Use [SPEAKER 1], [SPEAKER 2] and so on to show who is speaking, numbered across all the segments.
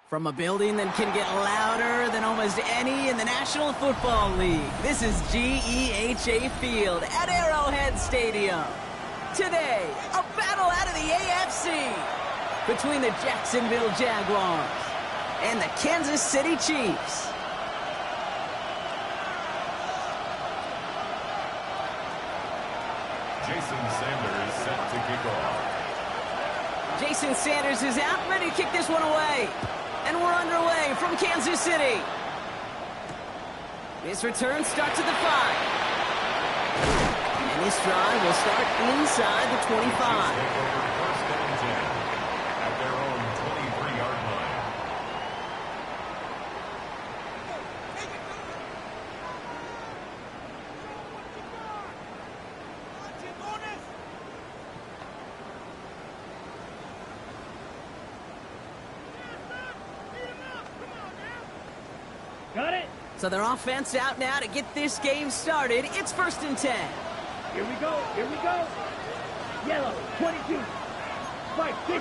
[SPEAKER 1] From a building that can get louder than almost any in the National Football League, this is GEHA Field at Arrowhead Stadium. Today, a battle out of the AFC between the Jacksonville Jaguars and the Kansas City Chiefs.
[SPEAKER 2] Jason Sanders set to kick off.
[SPEAKER 1] Jason Sanders is out, ready to kick this one away. And we're underway from Kansas City. This return starts at the 5. And this drive will start inside the 25.
[SPEAKER 2] First and 10 at their own 23-yard line.
[SPEAKER 3] Got it?
[SPEAKER 1] So their offense out now to get this game started. It's 1st and 10.
[SPEAKER 3] Here we go. Here we go. Yellow, 22. Fight, 50.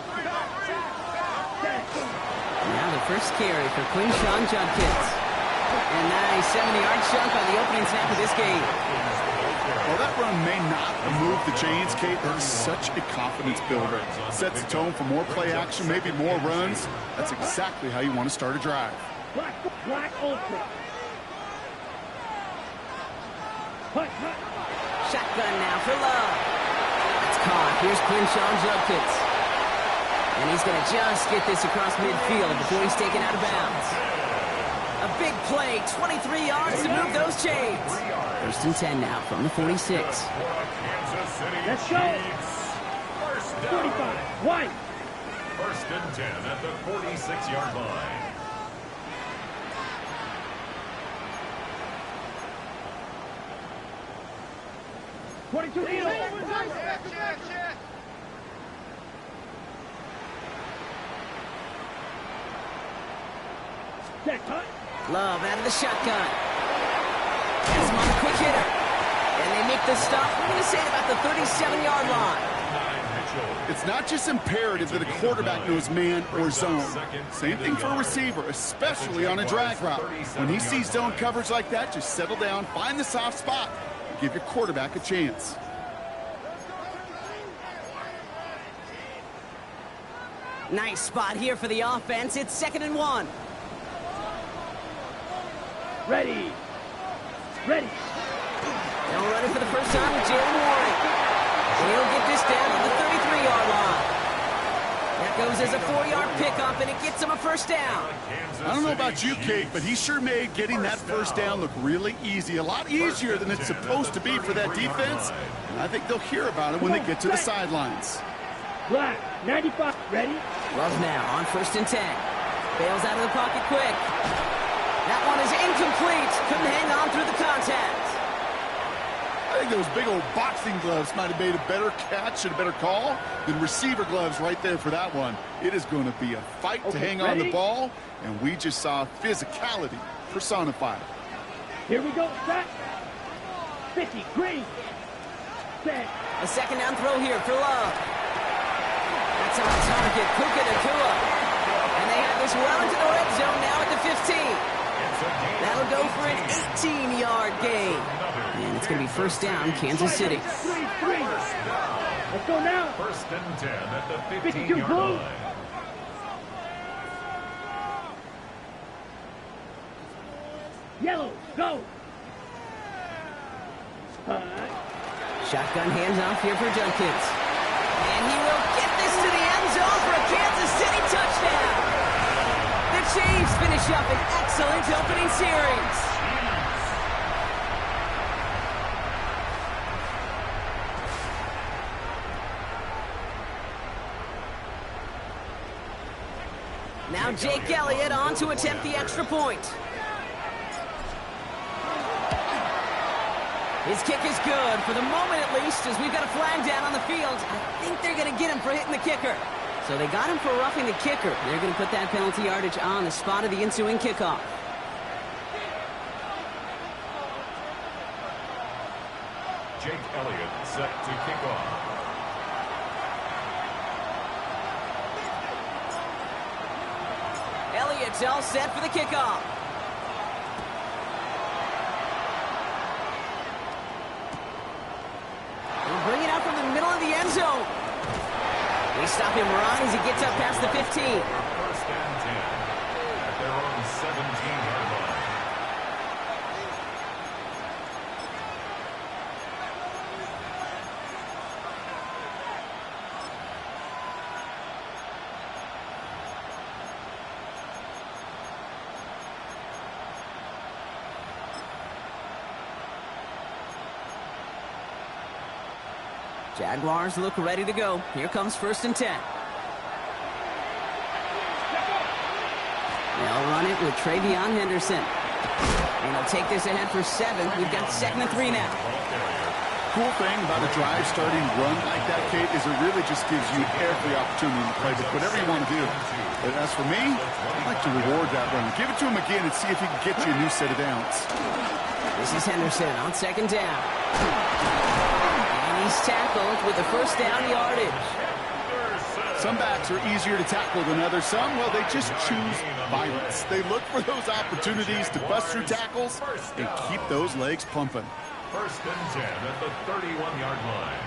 [SPEAKER 1] Now the first carry for Quinshawn Judkins. And nice 70-yard chunk on the opening snap of this game.
[SPEAKER 4] Well, that run may not remove the chains, Kate, but it's such a confidence builder. Sets the tone for more play action, maybe more runs. That's exactly how you want to start a drive.
[SPEAKER 3] Black ultra. Hut.
[SPEAKER 1] Shotgun now for Love. It's caught. Here's Quinshawn Judkins. And he's going to just get this across midfield before he's taken out of bounds. A big play, 23 yards to move those chains. 1st and 10 now from the 46.
[SPEAKER 3] Let's go. 45. White.
[SPEAKER 2] 1st and 10 at the 46-yard line.
[SPEAKER 1] Love out of the shotgun. Has him on a quick hitter. And they make the stop, we're going to say about the 37-yard line.
[SPEAKER 4] It's not just imperative that a quarterback knows man or zone. Same thing for a receiver, especially on a drag route. When he sees zone coverage like that, just settle down, find the soft spot, and give your quarterback a chance.
[SPEAKER 1] Nice spot here for the offense. It's 2nd and 1.
[SPEAKER 3] Ready. Ready.
[SPEAKER 1] They'll run it for the first time with Jalen Warren. He'll get this down to the 33-yard line. That goes as a 4-yard pickup, and it gets him a first down.
[SPEAKER 4] I don't know about you, Kate, but he sure made getting that first down look really easy. A lot easier than it's supposed to be for that defense. And I think they'll hear about it when they get to the sidelines.
[SPEAKER 3] Black, 95. Ready?
[SPEAKER 1] Love now on 1st and 10. Bails out of the pocket quick. That one is incomplete. Couldn't hang on through the contact.
[SPEAKER 4] I think those big old boxing gloves might have made a better catch and a better call than receiver gloves right there for that one. It is going to be a fight to hang on the ball, and we just saw physicality personified.
[SPEAKER 3] Here we go. Set. 50. Green. Set.
[SPEAKER 1] A 2nd down throw here for Love. That's on target. Puka Nacua. And they have this well into the red zone now at the 15. That'll go for an 18-yard gain. And it's going to be 1st down, Kansas City.
[SPEAKER 3] Let's go now.
[SPEAKER 2] First and 10 at the
[SPEAKER 3] 52
[SPEAKER 2] 15-yard
[SPEAKER 3] blue.
[SPEAKER 2] line.
[SPEAKER 3] Yellow, go.
[SPEAKER 1] Shotgun handoff here for Junkins. And he will get this to the end zone for a Kansas City touchdown. The Chiefs finish up an excellent opening series. Now Jake Elliott on to attempt the extra point. His kick is good, for the moment at least, as we've got a flag down on the field. I think they're going to get him for hitting the kicker. So they got him for roughing the kicker. They're going to put that penalty yardage on the spot of the ensuing kickoff.
[SPEAKER 2] Jake Elliott set to kick off.
[SPEAKER 1] Elliott's all set for the kickoff. He'll bring it out from the middle of the end zone. They stop him right as he gets up past the 15.
[SPEAKER 2] First and 10 at their own 17-yard line.
[SPEAKER 1] Jaguars look ready to go. Here comes first and 10. They'll run it with Travion Henderson. And they'll take this ahead for 7. We've got 2nd and 3 now.
[SPEAKER 4] Cool thing about a drive starting run like that, Kate, is it really just gives you every opportunity to play with whatever you want to do. But as for me, I like to reward that run. Give it to him again and see if he can get you a new set of downs.
[SPEAKER 1] This is Henderson on 2nd down. He's tackled with the first down yardage.
[SPEAKER 4] Some backs are easier to tackle than others. Some, well, they just choose violence. They look for those opportunities to bust through tackles and keep those legs pumping.
[SPEAKER 2] First and 10 at the 31-yard line.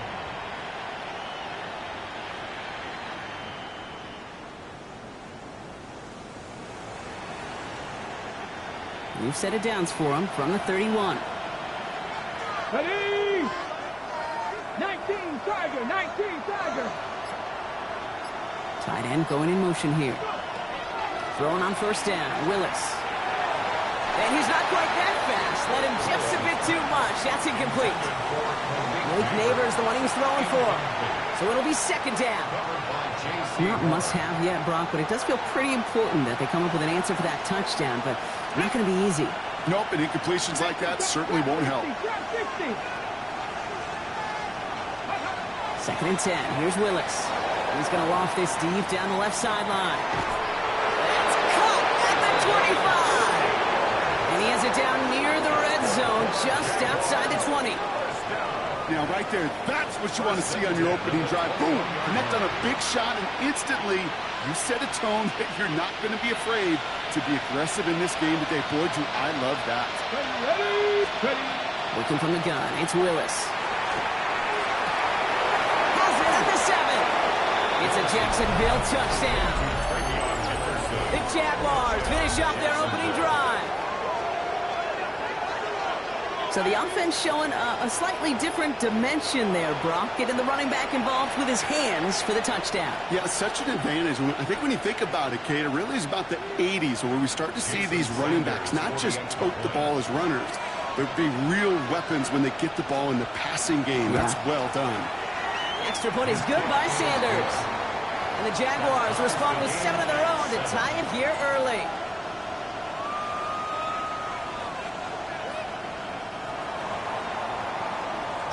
[SPEAKER 1] New set of downs for him from the 31.
[SPEAKER 3] Ready? 19 Tiger, 19 Tiger.
[SPEAKER 1] Tight end going in motion here. Throwing on first down, Willis. And he's not quite that fast. Let him just a bit too much. That's incomplete. Blake Neighbors the one he was throwing for. So it'll be 2nd down. Not must-have yet, Brock, but it does feel pretty important that they come up with an answer for that touchdown, but not going to be easy.
[SPEAKER 4] Nope, and incompletions like that certainly won't help.
[SPEAKER 1] 2nd and 10. Here's Willis. He's going to loft this deep down the left sideline. It's caught at the 25. And he has it down near the red zone, just outside the 20.
[SPEAKER 4] Now, right there, that's what you want to see on your opening drive. Boom! Connect on a big shot, and instantly you set a tone that you're not going to be afraid to be aggressive in this game today. Boy, do I love that.
[SPEAKER 3] Ready.
[SPEAKER 1] Looking from the gun, it's Willis. Has it at the 7. It's a Jacksonville touchdown. The Jaguars finish off their opening drive. So the offense showing a slightly different dimension there, Brock. Getting the running back involved with his hands for the touchdoal.
[SPEAKER 4] Yeah, it's such an advantage. I think when you think about it, Kate, it really is about the 80s where we start to see these running backs not just tote the ball as runners. They'll be real weapons when they get the ball in the passing game. That's well done.
[SPEAKER 1] Extra point is good by Sanders. And the Jaguars respond with 7 of their own to tie it here early.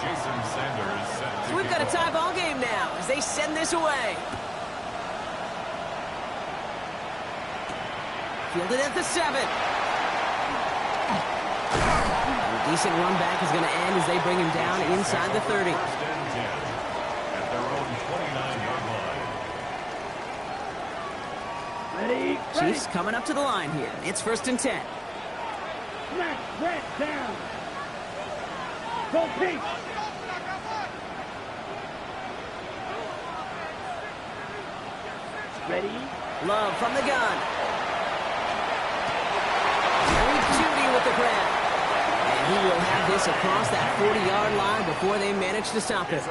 [SPEAKER 2] Jason Sanders set to
[SPEAKER 1] So we've got a tie ball game now as they send this away. Fielded at the 7. A decent run back is going to end as they bring him down inside the 30.
[SPEAKER 2] First and 10 at their own 29-yard line.
[SPEAKER 3] Ready.
[SPEAKER 1] Chiefs coming up to the line here. It's 1st and 10.
[SPEAKER 3] Smack red down. Go pink. Ready?
[SPEAKER 1] Love from the gun. Very Judy with the grab. And he will have this across that 40-yard line before they manage to stop it.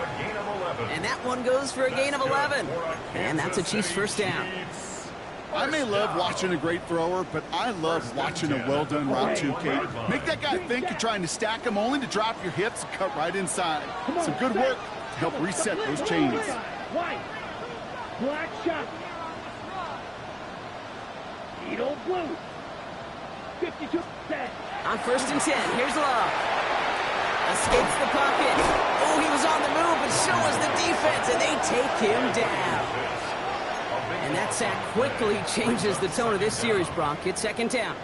[SPEAKER 1] And that one goes for a gain of 11. And that's a Chiefs first down.
[SPEAKER 4] I may love watching a great thrower, but I love watching a well-done route too, Kate. Make that guy think you're trying to stack him only to drop your hips and cut right inside. Some good work to help reset those chains.
[SPEAKER 3] White. Black shot. Needle blue. 52%.
[SPEAKER 1] On 1st and 10, here's Love. Escapes the pocket. Oh, he was on the move, but so was the defense, and they take him down. And that sack quickly changes the tone of this series, Brock. It's 2nd down.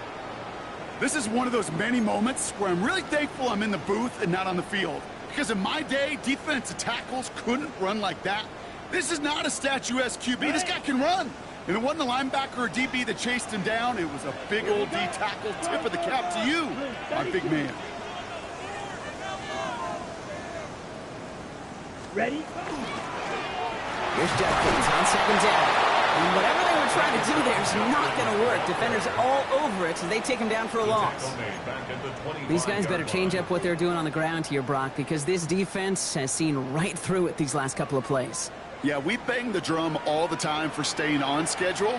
[SPEAKER 4] This is one of those many moments where I'm really thankful I'm in the booth and not on the field. Because in my day, defensive tackles couldn't run like that. This is not a statuesque QB. This guy can run. And it wasn't a linebacker or DB that chased him down. It was a big old D tackle. Tip of the cap to you, my big man.
[SPEAKER 3] Ready?
[SPEAKER 1] Here's Jeffries on 2nd down. And whatever they were trying to do there is not going to work. Defenders all over it, so they take him down for a loss. These guys better change up what they're doing on the ground here, Brock, because this defense has seen right through it these last couple of plays.
[SPEAKER 4] Yeah, we bang the drum all the time for staying on schedule.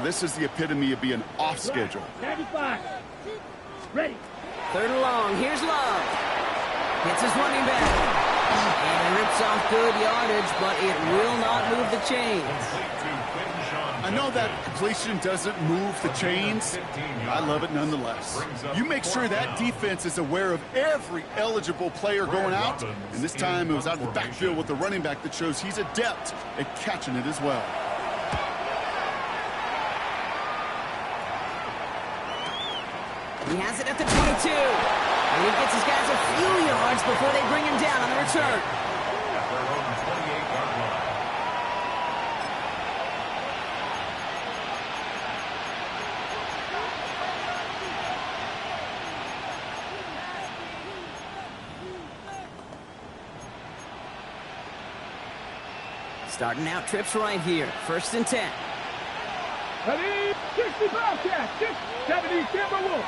[SPEAKER 4] This is the epitome of being off schedule.
[SPEAKER 3] 95. Ready.
[SPEAKER 1] 3rd and long. Here's Love. Hits his running back. And rips off good yardage, but it will not move the chains.
[SPEAKER 4] I know that completion doesn't move the chains. I love it nonetheless. You make sure that defense is aware of every eligible player going out. And this time it was out of the backfield with the running back that shows he's adept at catching it as well.
[SPEAKER 1] He has it at the 22. And he gets his guys a few yards before they bring him down on the return.
[SPEAKER 2] At their own 28-yard line.
[SPEAKER 1] Starting out trips right here. 1st and 10.
[SPEAKER 3] Ready? 60 Bobcat. 70 Timberwolves.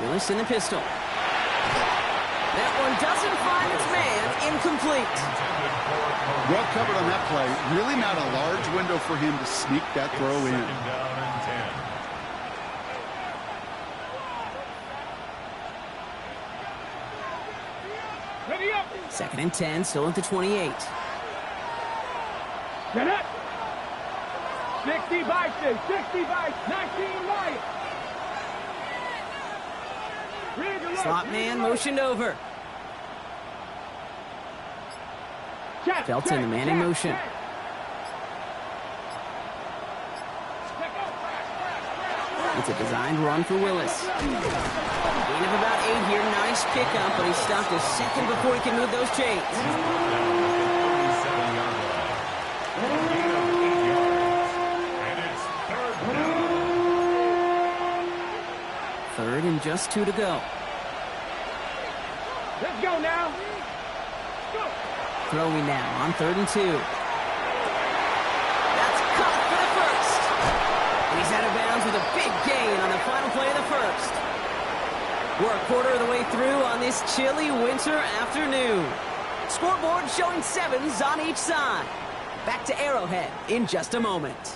[SPEAKER 1] Willis in the pistol. That one doesn't find its man. Incomplete.
[SPEAKER 4] Well covered on that play. Really not a large window for him to sneak that throw in.
[SPEAKER 2] 2nd down and 10.
[SPEAKER 3] Ready up.
[SPEAKER 1] 2nd and 10, still at the 28.
[SPEAKER 3] Set up. 60 Bison. 60 Bison. 19 Lions.
[SPEAKER 1] Slot man motioned over. Felton, the man in motion. It's a designed run for Willis. Gain of about 8 here. Nice pickup, but he stopped a second before he can move those chains. Third and just 2 to go.
[SPEAKER 3] Let's go now. Go.
[SPEAKER 1] Throwing now on 3rd and 2. That's caught for the first. He's out of bounds with a big gain on the final play of the first. We're a quarter of the way through on this chilly winter afternoon. Scoreboard showing 7s on each side. Back to Arrowhead in just a moment.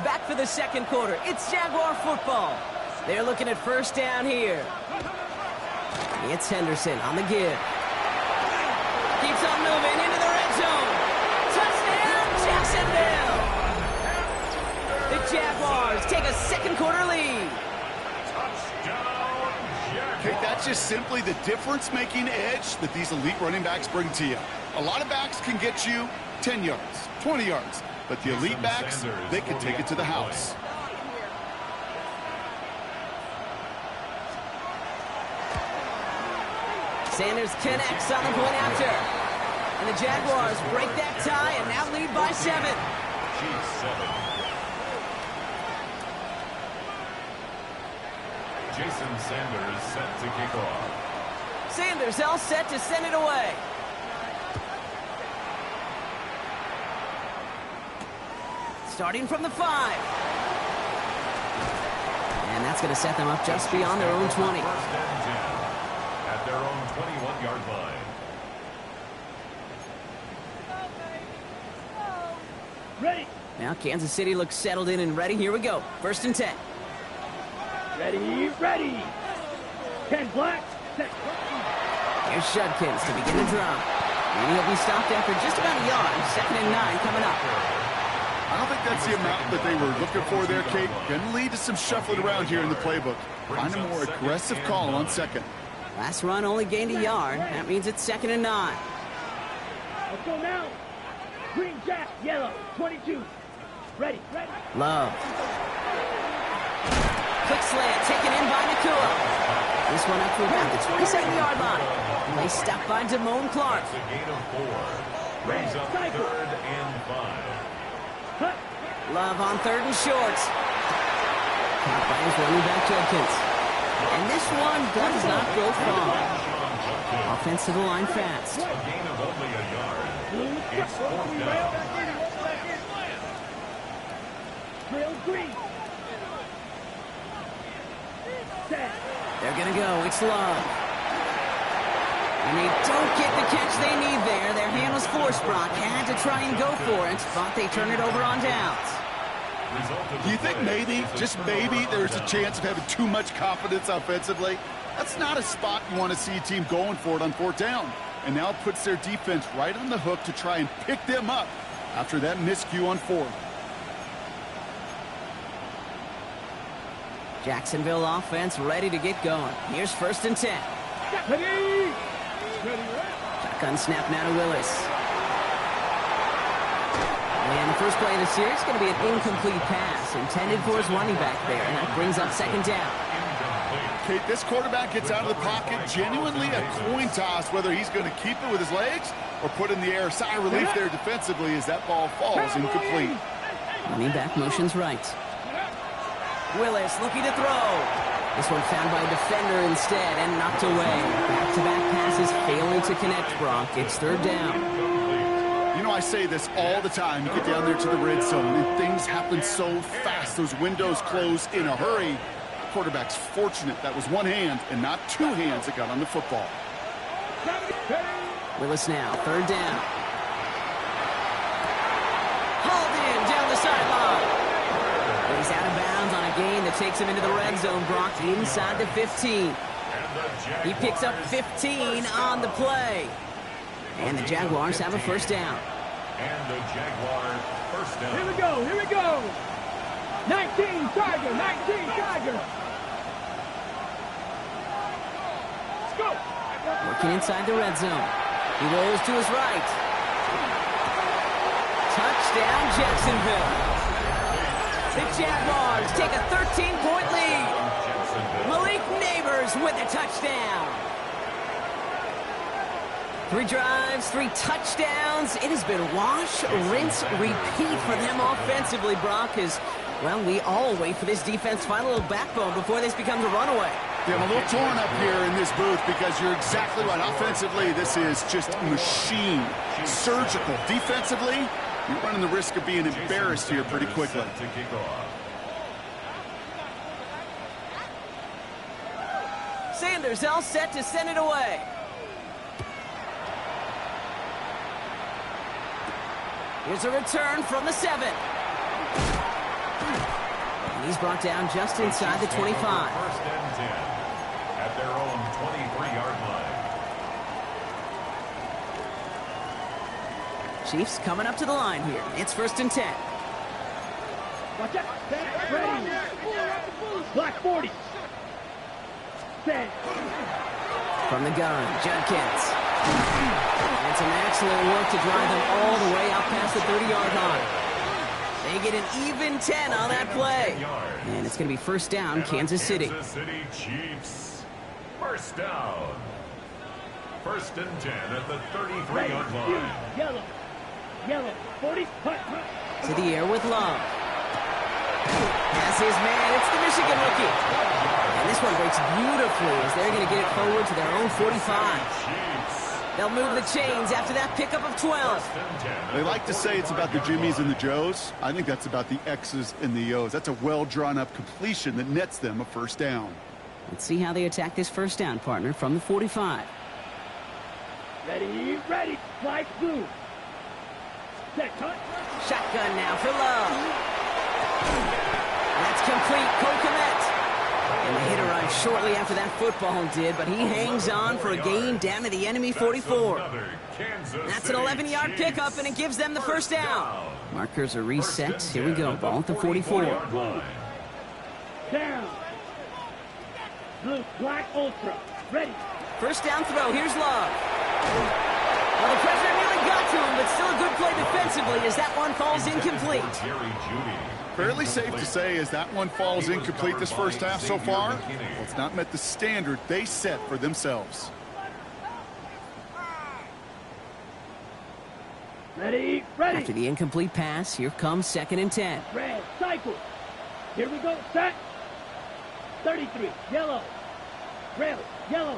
[SPEAKER 1] Back for the 2nd quarter. It's Jaguar football. They're looking at 1st down here. It's Henderson on the give. Keeps on moving into the red zone. Touchdown, Jacksonville! The Jaguars take a 2nd quarter lead.
[SPEAKER 4] Okay, that's just simply the difference-making edge that these elite running backs bring to you. A lot of backs can get you 10 yards, 20 yards. But the elite backs, they can take it to the house.
[SPEAKER 1] Sanders connects on the point after. And the Jaguars break that tie and now lead by 7.
[SPEAKER 2] Jason Sanders set to kick off.
[SPEAKER 1] Sanders all set to send it away. Starting from the 5. And that's going to set them up just beyond their own 20.
[SPEAKER 2] First and 10 at their own 21-yard line.
[SPEAKER 3] Ready.
[SPEAKER 1] Now Kansas City looks settled in and ready. Here we go. First and 10.
[SPEAKER 3] Ready, ready. 10 black. Set.
[SPEAKER 1] Here's Judkins to begin the drive. And he'll be stopped after just about a yard. 2nd and 9 coming up.
[SPEAKER 4] I don't think that's the amount that they were looking for there, Kate. Going to lead to some shuffling around here in the playbook. Find a more aggressive call on 2nd.
[SPEAKER 1] Last run only gained a yard. That means it's 2nd and 9.
[SPEAKER 3] Let's go now. Green jack, yellow, 22. Ready, ready.
[SPEAKER 1] Love. Quick slant taken in by Nakua. This one up to about the 27-yard line. And they stop by Damone Clark.
[SPEAKER 2] That's a gain of 4. Brings up 3rd and 5.
[SPEAKER 3] Cut.
[SPEAKER 1] Love on 3rd and short. Caught by his running back Judkins. And this one does not go far. Offense to the line fast.
[SPEAKER 2] A gain of only a yard. It's 4th down.
[SPEAKER 3] Trail green. Set.
[SPEAKER 1] They're going to go. It's Love. And they don't get the catch they need there. Their hand was forced, Brock. Had to try and go for it, but they turn it over on downs.
[SPEAKER 4] Do you think maybe, just maybe, there's a chance of having too much confidence offensively? That's not a spot you want to see a team going for it on 4th down. And now it puts their defense right on the hook to try and pick them up after that miscue on 4th.
[SPEAKER 1] Jacksonville offense ready to get going. Here's 1st and 10.
[SPEAKER 3] Ready. Ready,
[SPEAKER 1] Shotgun snap now to Willis. And the first play of the series is going to be an incomplete pass intended for his running back there, and that brings up 2nd down.
[SPEAKER 4] Kate, this quarterback gets out of the pocket, genuinely a coin toss whether he's going to keep it with his legs or put in the air. Sigh of relief there defensively as that ball falls incomplete.
[SPEAKER 1] Running back motions right. Willis looking to throw. This one found by a defender instead and knocked away. Back-to-back passes failing to connect, Brock. It's 3rd down.
[SPEAKER 4] You know, I say this all the time. You get down there to the red zone and things happen so fast. Those windows close in a hurry. The quarterback's fortunate that was one hand and not 2 hands that got on the football.
[SPEAKER 1] Willis now, 3rd down. Hauled in down the sideline. He's out of bounds on a gain that takes him into the red zone, Brock, inside the 15. He picks up 15 on the play. And the Jaguars have a 1st down.
[SPEAKER 2] And the Jaguars 1st down.
[SPEAKER 3] Here we go, here we go. 19 Tiger, 19 Tiger. Let's go.
[SPEAKER 1] Working inside the red zone. He rolls to his right. Touchdown, Jacksonville. The Jaguars take a 13-point lead. Malik Neighbors with a touchdown. 3 drives, 3 touchdowns. It has been wash, rinse, repeat for them offensively, Brock, as, well, we all wait for this defense to find a little backbone before this becomes a runaway.
[SPEAKER 4] Yeah, I'm a little torn up here in this booth because you're exactly right. Offensively, this is just machine, surgical. Defensively, you're running the risk of being embarrassed here pretty quickly.
[SPEAKER 2] To kick off.
[SPEAKER 1] Sanders all set to send it away. Here's a return from the 7. And he's brought down just inside the 25.
[SPEAKER 2] 1st and 10 at their own 23-yard line.
[SPEAKER 1] Chiefs coming up to the line here. It's 1st and 10.
[SPEAKER 3] Watch out. Set. Ready. Black 40. Set.
[SPEAKER 1] From the gun, Judkins. And some excellent work to drive them all the way out past the 30-yard line. They get an even 10 on that play. And it's going to be 1st down, Kansas City.
[SPEAKER 2] Kansas City Chiefs. 1st down. 1st and 10 at the 33-yard line.
[SPEAKER 3] Yellow. Yellow. 40. Hut.
[SPEAKER 1] To the air with Love. That's his man. It's the Michigan rookie. And this one breaks beautifully as they're going to get it forward to their own 45. They'll move the chains after that pickup of 12.
[SPEAKER 4] They like to say it's about the Jimmies and the Joes. I think that's about the X's and the O's. That's a well-drawn-up completion that nets them a first down.
[SPEAKER 1] Let's see how they attack this first down, partner, from the 45.
[SPEAKER 3] Ready, ready. Flight blue. Set, cut.
[SPEAKER 1] Shotgun now for Love. That's complete. Cole Kmet. And the hit arrived shortly after that football did, but he hangs on for a gain down to the enemy 44. That's an 11-yard pickup, and it gives them the first down. Markers are reset. Here we go. Ball at the 44.
[SPEAKER 3] Down. Blue, black, ultra. Ready.
[SPEAKER 1] First down throw. Here's Love. Well, the pressure nearly got to him, but still a good play defensively as that one falls incomplete.
[SPEAKER 4] Fairly safe to say as that one falls incomplete this first half so far, well, it's not met the standard they set for themselves.
[SPEAKER 3] Ready, ready.
[SPEAKER 1] After the incomplete pass, here comes 2nd and 10.
[SPEAKER 3] Red, cycle. Here we go, set. 33, yellow. Red, yellow.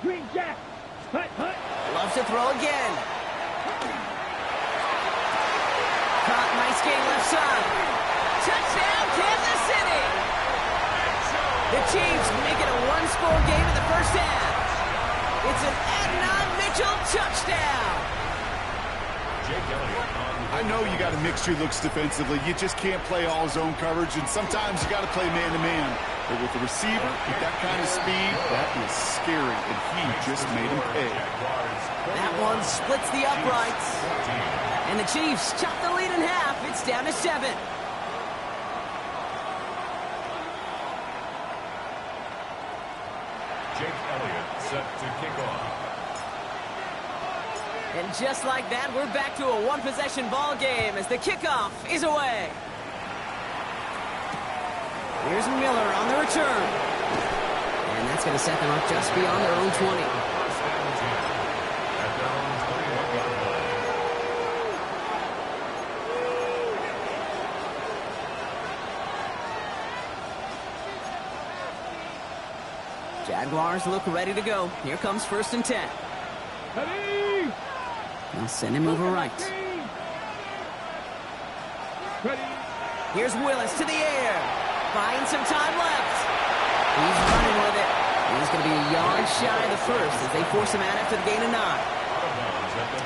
[SPEAKER 3] Green jack. Hut, hut.
[SPEAKER 1] Loves to throw again. Caught, nice gain left side. Touchdown, Kansas City. The Chiefs make it a one-score game in the first half. It's an Adnan Mitchell touchdown.
[SPEAKER 4] I know you got to mix your looks defensively. You just can't play all zone coverage, and sometimes you got to play man-to-man. But with the receiver, with that kind of speed, that is scary, and he just made him pay.
[SPEAKER 1] That one splits the uprights. And the Chiefs chop the lead in half. It's down to 7.
[SPEAKER 2] Jake Elliott set to kick off.
[SPEAKER 1] And just like that, we're back to a one-possession ball game as the kickoff is away. Here's Miller on the return. And that's going to set them up just beyond their own 20. Jaguars look ready to go. Here comes 1st and 10.
[SPEAKER 3] Ready.
[SPEAKER 1] They'll send him over right.
[SPEAKER 3] Ready.
[SPEAKER 1] Here's Willis to the air. Buying some time left. He's running with it. He's going to be a yard shy of the first as they force him out after the gain of 9.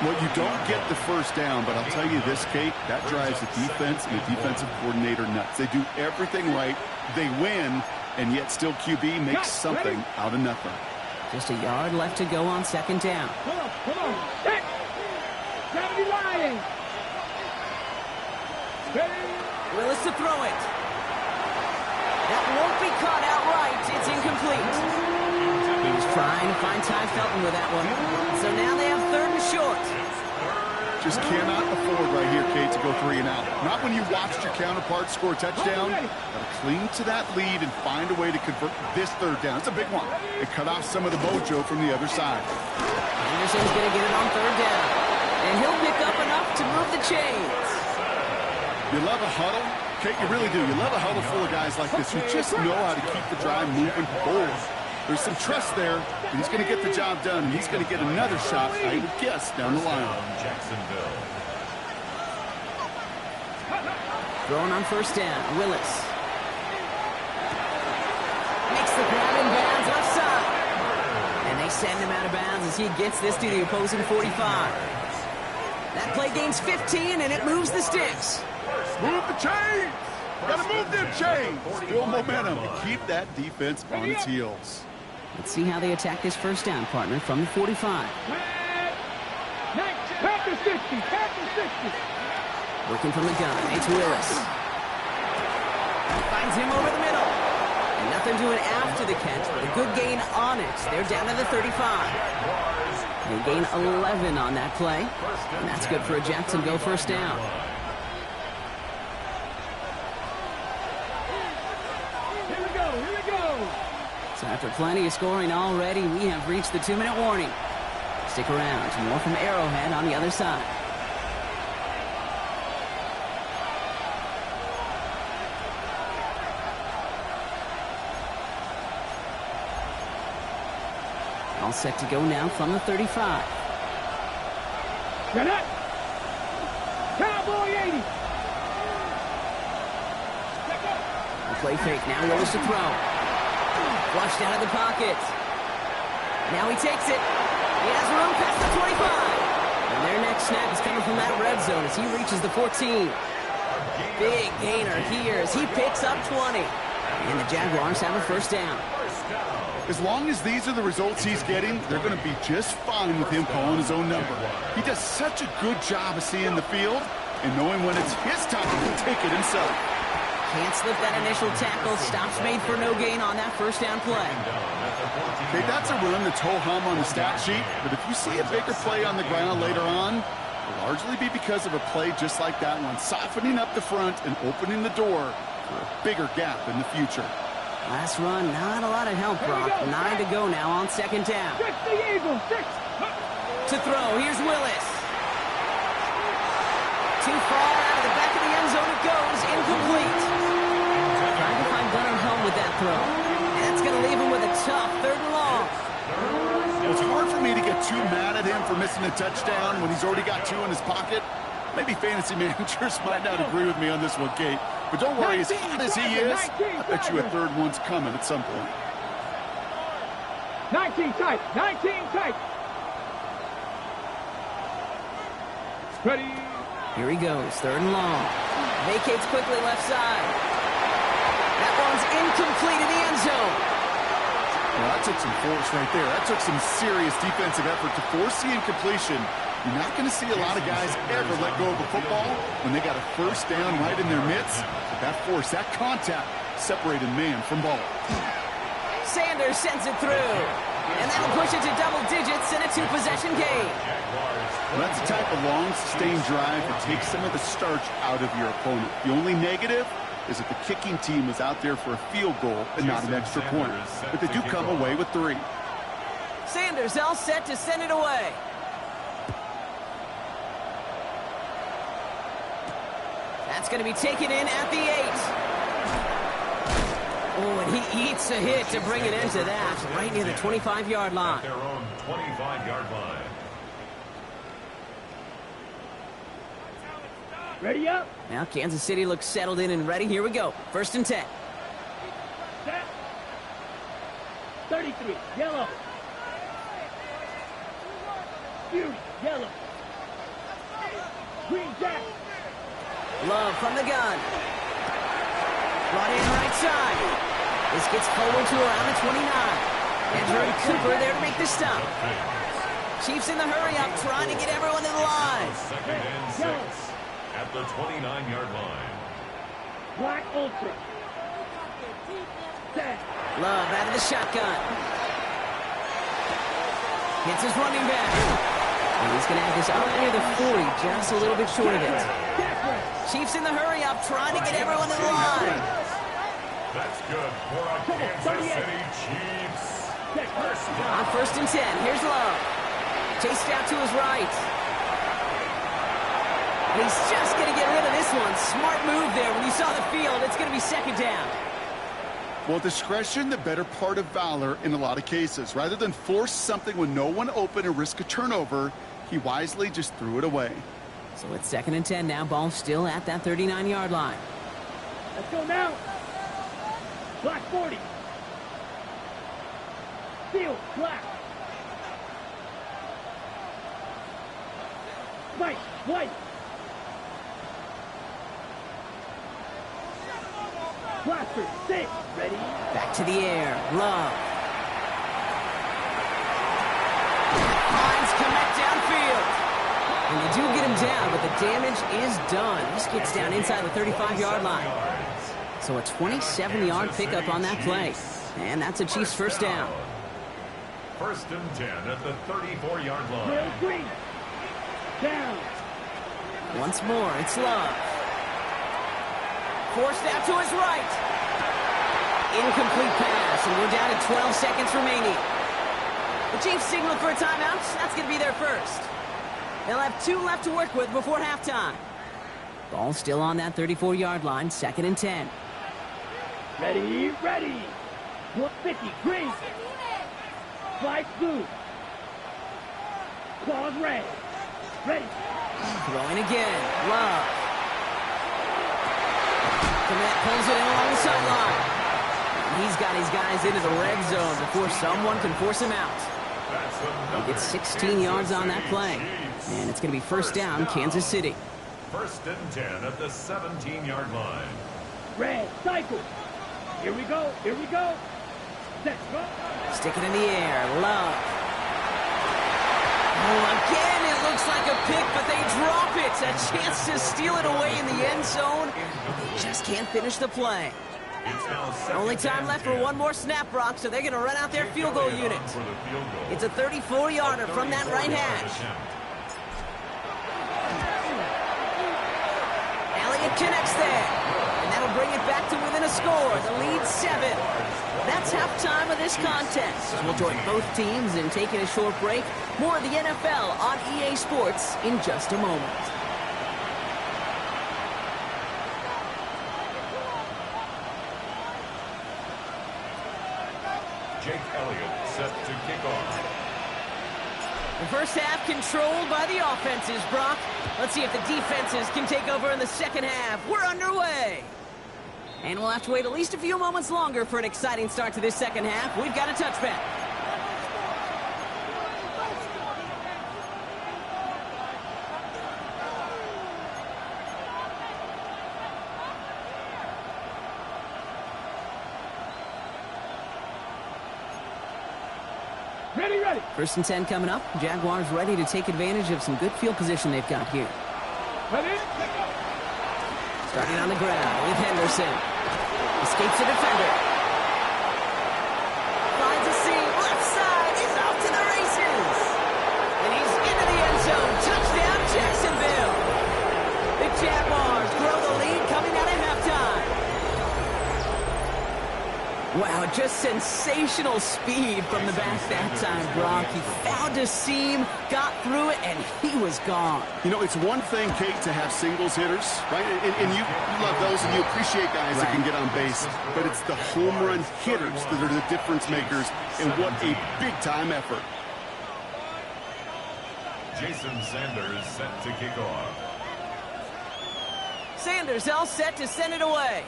[SPEAKER 4] Well, you don't get the first down, but I'll tell you this, Kate, that drives the defense and the defensive coordinator nuts. They do everything right. They win, and yet still QB makes something out of nothing.
[SPEAKER 1] Just a yard left to go on 2nd down.
[SPEAKER 3] Come on, come on. Set. Gravity line. Ready.
[SPEAKER 1] Willis to throw it. That won't be caught outright. It's incomplete. He was trying to find Ty Felton with that one. So now they have 3rd and short.
[SPEAKER 4] Just cannot afford right here, Kate, to go 3 and out. Not when you watched your counterpart score a touchdown. Got to cling to that lead and find a way to convert this 3rd down. It's a big one. It cut off some of the mojo from the other side.
[SPEAKER 1] Anderson's going to get it on 3rd down. And he'll pick up enough to move the chains.
[SPEAKER 4] You love a huddle? Kate, you really do. You love a huddle full of guys like this who just know how to keep the drive moving forward. There's some trust there, and he's going to get the job done, and he's going to get another shot, I would guess, down the line.
[SPEAKER 2] Jacksonville.
[SPEAKER 1] Throwing on 1st down, Willis. Makes the grab in bounds left side. And they send him out of bounds as he gets this to the opposing 45. That play gains 15, and it moves the sticks.
[SPEAKER 4] Move the chains! Got to move them chains! Build momentum to keep that defense on its heels.
[SPEAKER 1] Let's see how they attack this 1st down, partner, from the 45.
[SPEAKER 3] Back to 60, back to 60.
[SPEAKER 1] Working from the gun, it's Willis. Finds him over the middle. And nothing doing after the catch, but a good gain on it. They're down to the 35. They gain 11 on that play. And that's good for a Jacksonville 1st down.
[SPEAKER 3] Here we go, here we go.
[SPEAKER 1] So after plenty of scoring already, we have reached the 2-minute warning. Stick around. More from Arrowhead on the other side. All set to go now from the 35.
[SPEAKER 3] Shut up! Cowboy 80!
[SPEAKER 1] The play fake, now Willis to throw. Flushed out of the pocket. Now he takes it. He has room past the 25. And their next snap is coming from that red zone as he reaches the 14. Big gainer here as he picks up 20. And the Jaguars have a first down.
[SPEAKER 4] As long as these are the results he's getting, they're going to be just fine with him calling his own number. He does such a good job of seeing the field and knowing when it's his time to take it himself.
[SPEAKER 1] Can't slip that initial tackle. Stops made for no gain on that first down play.
[SPEAKER 4] Okay, that's a run that's ho-hum on the stat sheet, but if you see a bigger play on the ground later on, it'll largely be because of a play just like that one, softening up the front and opening the door for a bigger gap in the future.
[SPEAKER 1] Last run, not a lot of help, Brock. 9 to go now on second down.
[SPEAKER 3] Six the Eagles, six!
[SPEAKER 1] To throw, here's Willis. Too far out of the back of the end zone it goes, incomplete. Trying to find Gunnar home with that throw. That's going to leave him with a tough 3rd and long.
[SPEAKER 4] It's hard for me to get too mad at him for missing a touchdown when he's already got 2 in his pocket. Maybe fantasy managers might not agree with me on this one, Kate. But don't worry, as hot as he is, I bet you a 3rd one's coming at some point.
[SPEAKER 3] 19 tight, 19 tight. Ready.
[SPEAKER 1] Here he goes, 3rd and long. Vacates quickly left side. That one's incomplete in the end zone.
[SPEAKER 4] Well, that took some force right there. That took some serious defensive effort to force the incompletion. You're not going to see a lot of guys ever let go of a football when they got a first down right in their midst. But that force, that contact, separated man from ball.
[SPEAKER 1] Sanders sends it through. And that'll push it to double digits in a 2-possession game.
[SPEAKER 4] Well, that's the type of long, sustained drive that takes some of the starch out of your opponent. The only negative is that the kicking team was out there for a field goal and not an extra point. But they do come away with 3.
[SPEAKER 1] Sanders all set to send it away. That's going to be taken in at the 8. Oh, and he eats a hit to bring it into that, right near the 25-yard line.
[SPEAKER 2] At their own 25-yard line.
[SPEAKER 3] Ready up.
[SPEAKER 1] Now Kansas City looks settled in and ready. Here we go. 1st and 10.
[SPEAKER 3] Set. 33, yellow. Fury, yellow. Green Jack.
[SPEAKER 1] Love from the gun. Brought in right side. This gets forward to around the 29. Andrew Cooper there to make the stop. Chiefs in the hurry up, trying to get everyone to the line.
[SPEAKER 2] 2nd and 6 at the 29-yard line.
[SPEAKER 3] Black Ultra. Set.
[SPEAKER 1] Love out of the shotgun. Gets his running back. And he's going to have this out near the 40, just a little bit short of it. Chiefs in the hurry up, trying to get everyone to the line.
[SPEAKER 2] That's good for a Kansas City Chiefs. First down.
[SPEAKER 1] On 1st and 10, here's Love. Chased out to his right. And he's just going to get rid of this one. Smart move there. When you saw the field, it's going to be 2nd down.
[SPEAKER 4] Well, discretion, the better part of valor in a lot of cases. Rather than force something when no one open and risk a turnover, he wisely just threw it away.
[SPEAKER 1] So it's 2nd and 10 now. Ball still at that 39-yard line.
[SPEAKER 3] Let's go now. Black 40. Field, black. White, white. Blaster, 6, ready.
[SPEAKER 1] Back to the air. Love. Lines connect downfield. And they do get him down, but the damage is done. This gets down inside the 35-yard line. So a 27-yard pickup on that play. And that's a Chiefs first down.
[SPEAKER 2] 1st and 10 at the 34-yard line.
[SPEAKER 3] Real green. Down.
[SPEAKER 1] Once more, it's Love. Forced out to his right. Incomplete pass, and we're down to 12 seconds remaining. The Chiefs signal for a timeout. That's going to be their first. They'll have 2 left to work with before halftime. Ball still on that 34-yard line, 2nd and 10.
[SPEAKER 3] Ready, ready. 150, green. Flight blue. Claws red. Ready.
[SPEAKER 1] Throwing again. Love. Clement pulls it in along the sideline. He's got his guys into the red zone before someone can force him out. He gets 16 yards on that play. And it's going to be first down, Kansas City.
[SPEAKER 2] 1st and 10 at the 17-yard line.
[SPEAKER 3] Red, cycle. Here we go, here we go. Let's go.
[SPEAKER 1] Stick it in the air. Love. Oh, again, it looks like a pick, but they drop it. A chance to steal it away in the end zone. They just can't finish the play. Only time left for one more snap, Brock, so they're going to run out their field goal unit. It's a 34-yarder from that right hash. Elliott connects there, and that'll bring it back to within a score. The lead 7. That's halftime of this contest. We'll join both teams in taking a short break. More of the NFL on EA Sports in just a moment.
[SPEAKER 2] Jake Elliott set to kick off.
[SPEAKER 1] The first half controlled by the offenses, Brock. Let's see if the defenses can take over in the second half. We're underway. And we'll have to wait at least a few moments longer for an exciting start to this second half. We've got a touchback.
[SPEAKER 3] Ready, ready.
[SPEAKER 1] 1st and 10 coming up. Jaguars ready to take advantage of some good field position they've got here.
[SPEAKER 3] Ready.
[SPEAKER 1] Starting on the ground with Henderson. Escapes the defender. Finds a seam. Left side. He's off to the races. And he's into the end zone. Touchdown, Jacksonville. The Jaguars grow the lead coming out of halftime. Wow, just sensational speed from the back that time, Brock. He found a seam, got through it, and he was gone.
[SPEAKER 4] You know, it's one thing, Kate, to have singles hitters, right? And you love those, and you appreciate guys that can get on base. But it's the home run hitters that are the difference makers, and what a big-time effort.
[SPEAKER 2] Jason Sanders set to kick off.
[SPEAKER 1] Sanders all set to send it away.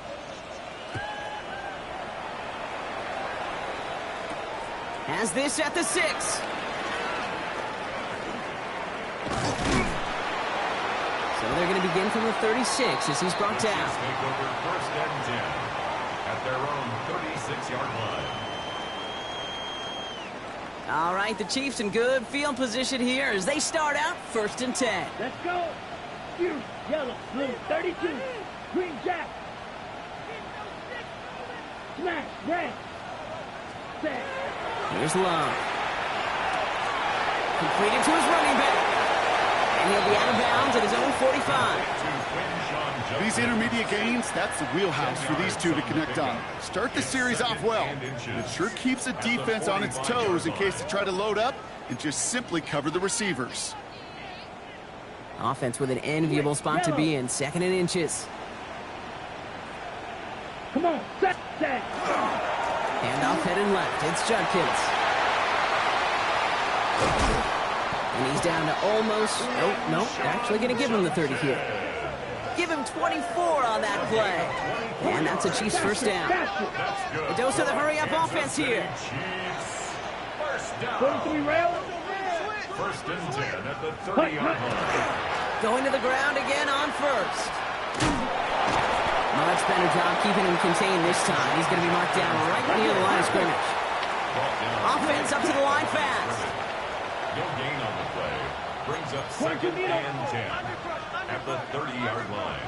[SPEAKER 1] Has this at the 6. So they're going to begin from the 36 as he's brought down.
[SPEAKER 2] Take over 1st and 10 at their own 36-yard line.
[SPEAKER 1] All right, the Chiefs in good field position here as they start out 1st and 10.
[SPEAKER 3] Let's go. Fuse, yellow, blue, 32. Green jack. Smash, red. Set.
[SPEAKER 1] Here's Love. Completed to his running back. And he'll be out of bounds at his own 45.
[SPEAKER 4] These intermediate gains, that's the wheelhouse for these two to connect on. Start the series off well. It sure keeps the defense on its toes in case they try to load up and just simply cover the receivers.
[SPEAKER 1] Offense with an enviable spot to be in. 2nd and inches.
[SPEAKER 3] Come on, set.
[SPEAKER 1] Handoff headed left. It's Judkins. And he's down to almost... Nope. They're actually going to give him the 30 here. Give him 24 on that play. And that's a Chiefs first down. A dose of the hurry-up offense here.
[SPEAKER 2] First down.
[SPEAKER 3] 43 rail.
[SPEAKER 2] 1st and 10 at the 30-yard line.
[SPEAKER 1] Going to the ground again on 1st. Much better job keeping him contained this time. He's going to be marked down right near the line of scrimmage. Offense up to the line fast.
[SPEAKER 2] No gain on the play. Brings up 2nd and 10 at the 30-yard line.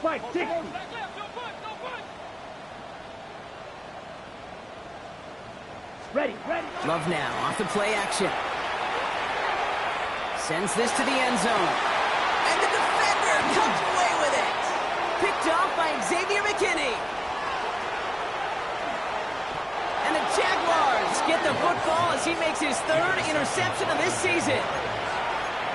[SPEAKER 3] Fight, 60. Ready.
[SPEAKER 1] Love now off the play action. Sends this to the end zone. And the defender comes away with it. picked off by Xavier McKinney. And the Jaguars get the football as he makes his third interception of this season.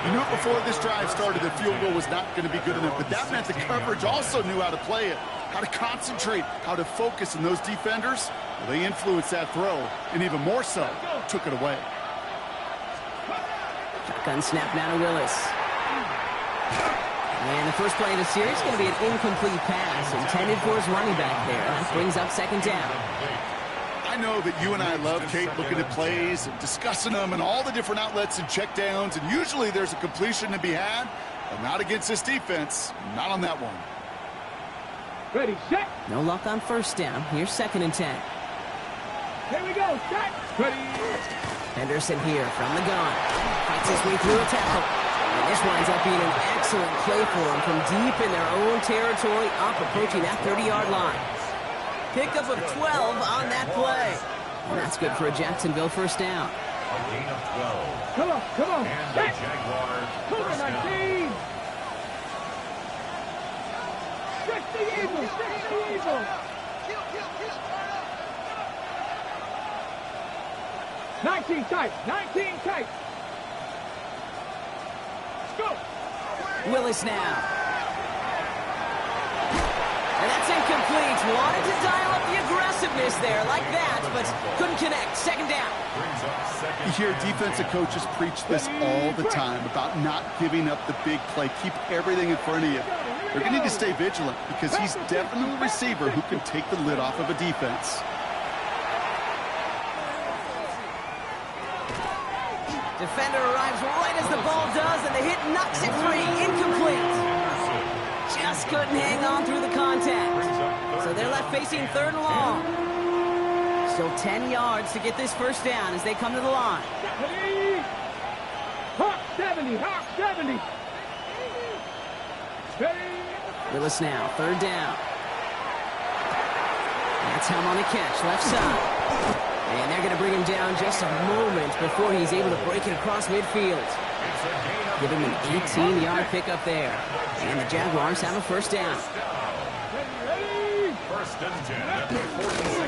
[SPEAKER 4] You knew before this drive started that field goal was not going to be good enough, but that meant the coverage also knew how to play it, how to concentrate, how to focus, and those defenders, well, they influenced that throw, and even more so, took it away.
[SPEAKER 1] Shotgun snap now to Willis. And the first play of the series is going to be an incomplete pass intended for his running back there. That brings up second down.
[SPEAKER 4] I know that you and I love, Kate, looking at plays and discussing them and all the different outlets and checkdowns, and usually there's a completion to be had, but not against this defense, not on that one.
[SPEAKER 3] Ready, set.
[SPEAKER 1] No luck on first down. Here's 2nd and 10.
[SPEAKER 3] Here we go, set. Ready.
[SPEAKER 1] Henderson here from the gun. Fights his way through a tackle. And this winds up being an excellent play for him from deep in their own territory, up approaching that 30-yard line. Pickup of 12 on that play. And that's good for a Jacksonville first down.
[SPEAKER 2] A gain of 12.
[SPEAKER 3] Come on, come on.
[SPEAKER 2] And the Jaguars first down.
[SPEAKER 3] 19. Stretch the eagle, stretch the eagle. 19 tight, 19 tight. Let's go.
[SPEAKER 1] Willis now. And that's incomplete. Wanted to dial up the aggressiveness there like that, but couldn't connect. Second down.
[SPEAKER 4] You hear defensive coaches preach this all the time about not giving up the big play. Keep everything in front of you. They're going to need to stay vigilant because he's definitely a receiver who can take the lid off of a defense.
[SPEAKER 1] Defender arrives right as the ball does, and the hit knocks it free. Incomplete. Just couldn't hang on through the contact. So they're left facing 3rd and long. Still 10 yards to get this first down as they come to the line.
[SPEAKER 3] Hawk 70, Hawk 70.
[SPEAKER 1] Willis now, 3rd down. That's him on the catch, left side. And they're going to bring him down just a moment before he's able to break it across midfield. Giving him an 18-yard pickup there. And the Jaguars have a first down.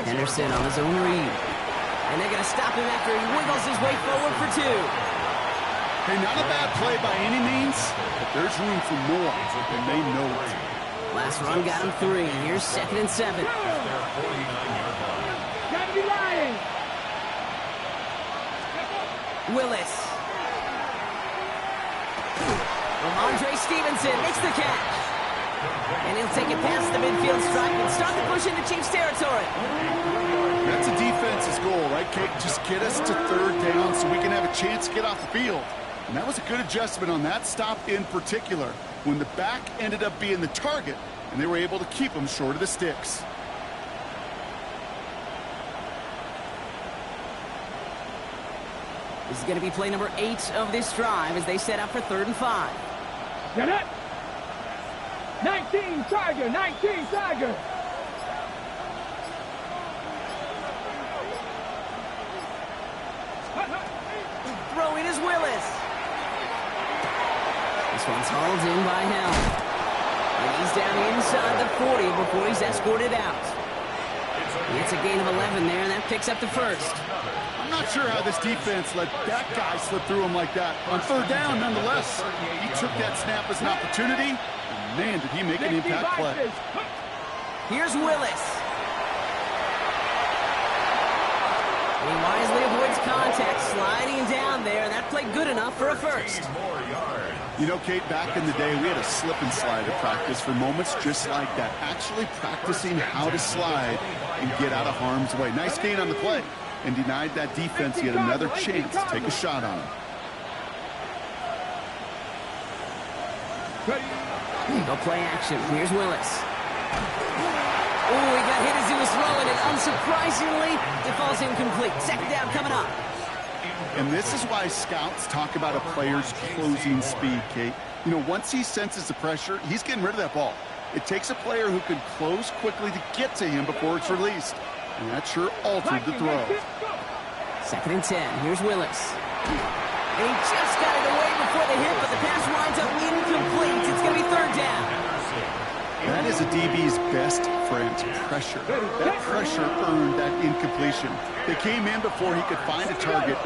[SPEAKER 1] Henderson on his own read. And they're going to stop him after he wiggles his way forward for 2.
[SPEAKER 4] Hey, not a bad play by any means, but there's room for more, and they know it.
[SPEAKER 1] Last run got him 3. Here's 2nd and 7.
[SPEAKER 3] Gotta be lying.
[SPEAKER 1] Willis. Ramondre Stevenson makes the catch. And he'll take it past the midfield stripe and start to push into Chiefs territory.
[SPEAKER 4] That's a defense's goal, right, Kate? Just get us to 3rd down so we can have a chance to get off the field. And that was a good adjustment on that stop in particular, when the back ended up being the target, and they were able to keep him short of the sticks.
[SPEAKER 1] This is going to be play number 8 of this drive as they set up for 3rd and 5.
[SPEAKER 3] Get it. 19 Tiger, 19 Tiger.
[SPEAKER 1] Throwing is Willis. This one's hauled in by Helm. And he's down inside the 40 before he's escorted out. It's a gain of 11 there, and that picks up the first.
[SPEAKER 4] I'm not sure how this defense let that guy slip through him like that. On 3rd down, nonetheless, he took that snap as an opportunity. And man, did he make an impact play.
[SPEAKER 1] Here's Willis. He wisely avoids contact, sliding down there, and that played good enough for a first.
[SPEAKER 4] You know, Kate, back in the day, we had a slip and slide at practice for moments just like that. Actually practicing how to slide and get out of harm's way. Nice gain on the play, and denied that defense yet another chance to take a shot on him.
[SPEAKER 1] No play action. Here's Willis. Oh, he got hit as he was throwing it. Unsurprisingly, it falls incomplete. Second down coming up.
[SPEAKER 4] And this is why scouts talk about a player's closing speed, Kate. You know, once he senses the pressure, he's getting rid of that ball. It takes a player who can close quickly to get to him before it's released. And that sure altered the throw.
[SPEAKER 1] 2nd and 10. Here's Willis. And he just got it away before the hit, but the pass winds up incomplete. It's going to be 3rd down.
[SPEAKER 4] That is a DB's best friend, pressure. That pressure earned that incompletion. They came in before he could find a target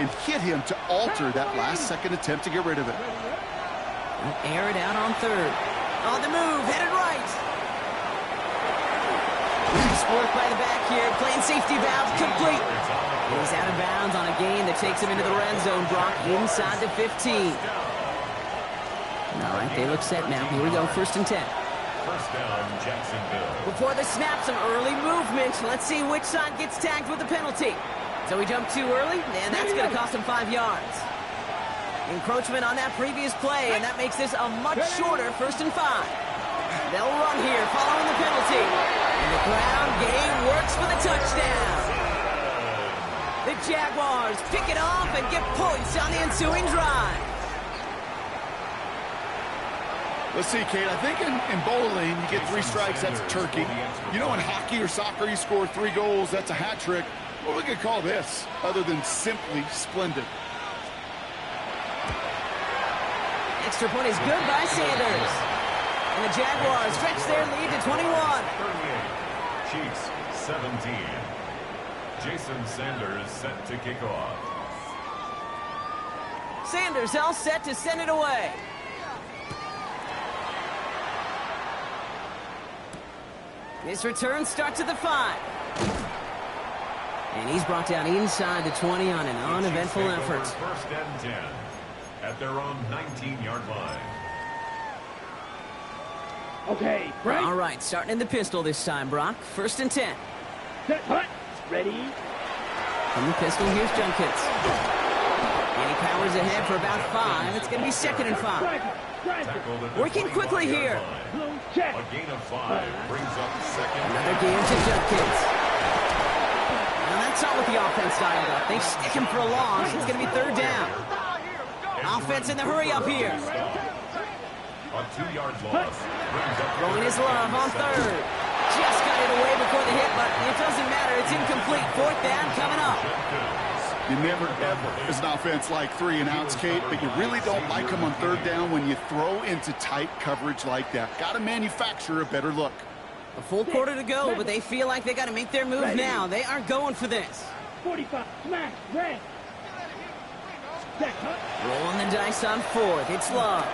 [SPEAKER 4] and hit him to alter that last-second attempt to get rid of it.
[SPEAKER 1] They'll air it out on third. On the move, headed right. Nice work by the back here, playing safety valve complete. He's out of bounds on a gain that takes him into the red zone. Brock inside the 15. All right, they look set now. Here we go, 1st and 10.
[SPEAKER 2] First down, Jacksonville.
[SPEAKER 1] Before the snap, some early movement. Let's see which side gets tagged with the penalty. So he jumped too early, and that's going to cost him 5 yards. Encroachment on that previous play, and that makes this a much shorter 1st and 5. They'll run here following the penalty. And the ground game works for the touchdown. The Jaguars pick it off and get points on the ensuing drive.
[SPEAKER 4] Let's see, Kate, I think in bowling, you get 3 strikes, that's a turkey. You know, in hockey or soccer, you score 3 goals, that's a hat trick. What we could call this, other than simply splendid?
[SPEAKER 1] Extra point is good by Sanders. And the Jaguars stretch their lead to 21.
[SPEAKER 2] 38, Chiefs 17. Jason Sanders set to kick off.
[SPEAKER 1] Sanders all set to send it away. His return starts at the 5. And he's brought down inside the 20 on an uneventful effort.
[SPEAKER 2] 1st and 10 at their own 19-yard line.
[SPEAKER 3] Okay, right.
[SPEAKER 1] All right, starting in the pistol this time, Brock. 1st and 10.
[SPEAKER 3] Set, hut. Ready.
[SPEAKER 1] From the pistol, here's Junkins. And he powers ahead for about 5. It's going to be 2nd and 5.
[SPEAKER 2] Tackled at the
[SPEAKER 1] Working quickly
[SPEAKER 2] 25-yard
[SPEAKER 1] here.
[SPEAKER 2] line.
[SPEAKER 3] Check.
[SPEAKER 2] A gain of 5 brings up 2nd.
[SPEAKER 1] Another game to Junkins. And that's not what the offense dialed up. They stick him for a loss. It's going to be 3rd down. Offense in the hurry up here.
[SPEAKER 2] A 2-yard loss brings up
[SPEAKER 1] Throwing his love on 3rd. Just got it away before the hit, but it doesn't matter. It's incomplete. 4th down coming up.
[SPEAKER 4] You never, ever, as an offense, like 3 and outs, Kate, but you really don't like them on 3rd down when you throw into tight coverage like that. Got to manufacture a better look.
[SPEAKER 1] A full quarter to go, but they feel like they got to make their move now. They are going for this.
[SPEAKER 3] 45. Smash. Red. Set, hut.
[SPEAKER 1] Rolling the dice on 4th. It's Love.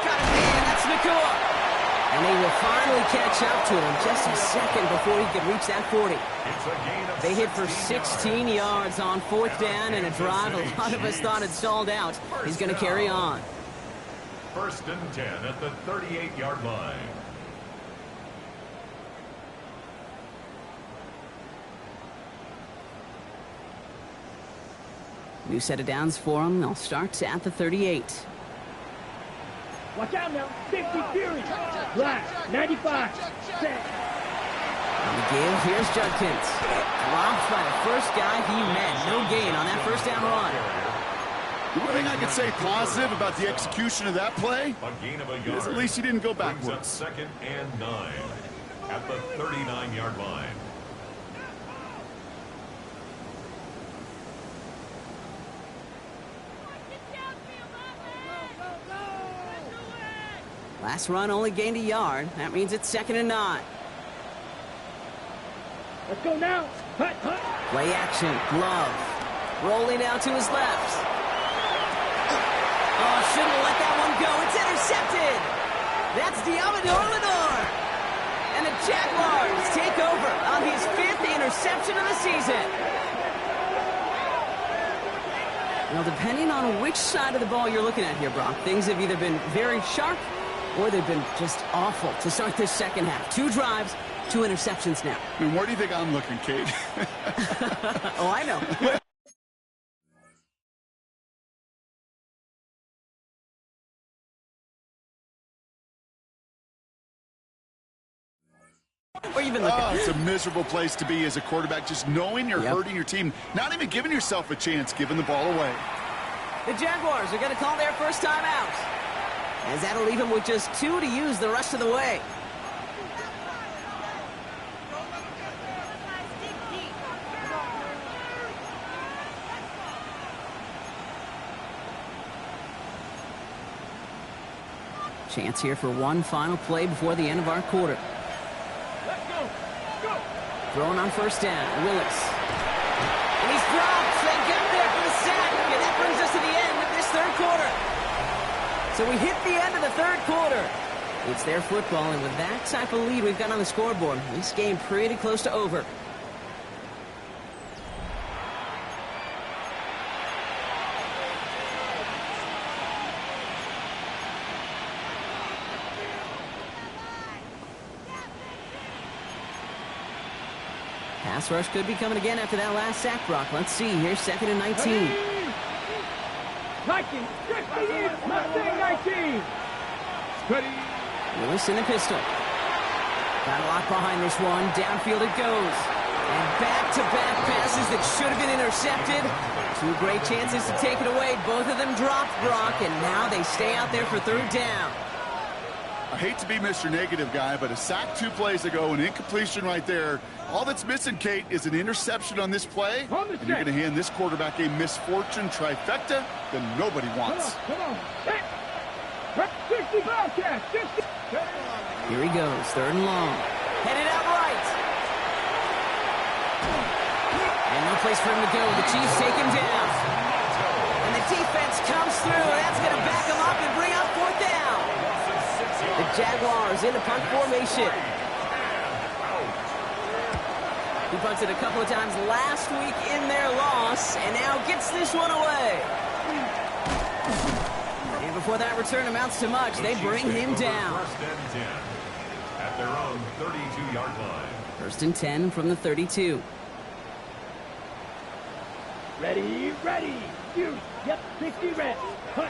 [SPEAKER 1] Got him, man. That's Nakua. And they will finally catch up to him just a second before he could reach that 40.
[SPEAKER 2] It's a gain of
[SPEAKER 1] They hit for
[SPEAKER 2] 16
[SPEAKER 1] 16 yards on 4th down, and a drive a lot of us thought had stalled out is going to carry on.
[SPEAKER 2] 1st and 10 at the 38-yard line.
[SPEAKER 1] New set of downs for them. They'll start at the 38.
[SPEAKER 3] Watch out now. 50 Fury. Black. 95. Set.
[SPEAKER 1] On the give, here's Judkins. Dropped by the first guy he met. No gain on that 1st down run.
[SPEAKER 4] The one thing I could say positive about the execution of that play
[SPEAKER 2] A gain of a
[SPEAKER 4] is
[SPEAKER 2] yard.
[SPEAKER 4] at least he didn't go
[SPEAKER 2] Brings up
[SPEAKER 4] backwards.
[SPEAKER 2] 2nd and 9 at the 39-yard line.
[SPEAKER 1] Last run only gained a yard. That means it's 2nd and 9.
[SPEAKER 3] Let's go now. Hut, hut.
[SPEAKER 1] Play action. Love. Rolling out to his left. Oh, shouldn't have let that one go. It's intercepted. That's Diamador Lenore. And the Jaguars take over on his 5th interception of the season. Well, depending on which side of the ball you're looking at here, Brock, things have either been very sharp or they've been just awful to start this 2nd half. 2 drives, 2 interceptions now.
[SPEAKER 4] I mean, where do you think I'm looking, Kate?
[SPEAKER 1] Oh, I know. Where you been looking?
[SPEAKER 4] Oh, it's a miserable place to be as a quarterback, just knowing you're
[SPEAKER 1] Yep.
[SPEAKER 4] hurting your team, not even giving yourself a chance, giving the ball away.
[SPEAKER 1] The Jaguars are going to call their first time out, as that'll leave them with just 2 to use the rest of the way. Chance here for one final play before the end of our quarter.
[SPEAKER 3] Let's go. Go.
[SPEAKER 1] Throwing on first down, Willis. And he's dropped. They get there for the sack. And that brings us to the end of this third quarter. So we hit the end of the third quarter. It's their football, and with that type of lead we've got on the scoreboard, this game pretty close to over. Pass rush could be coming again after that last sack, Brock. Let's see here, 2nd and 19.
[SPEAKER 3] 19, 15, Mustang 19. Steady.
[SPEAKER 1] Willis in the pistol. Got a lot behind this one. Downfield it goes. And back-to-back passes that should have been intercepted. 2 great chances to take it away. Both of them dropped, Brock, and now they stay out there for third down.
[SPEAKER 4] I hate to be Mr. Negative guy, but a sack 2 plays ago, an incompletion right there. All that's missing, Kate, is an interception on this play, and you're going to hand this quarterback a misfortune trifecta that nobody wants.
[SPEAKER 3] Come on. 60 Bobcats, 60.
[SPEAKER 1] Here he goes, 3rd and long. Headed out right. And no place for him to go. The Chiefs take him down. And the defense comes through, and that's going to back him up and bring up 4th down. The Jaguars in the punt formation. He punted a couple of times last week in their loss, and now gets this one away. And before that return amounts to much, they bring him down.
[SPEAKER 2] 1st and 10 at their own 32-yard line.
[SPEAKER 1] 1st and 10 from the 32.
[SPEAKER 3] Ready. You. Yep, 60 red. Punt.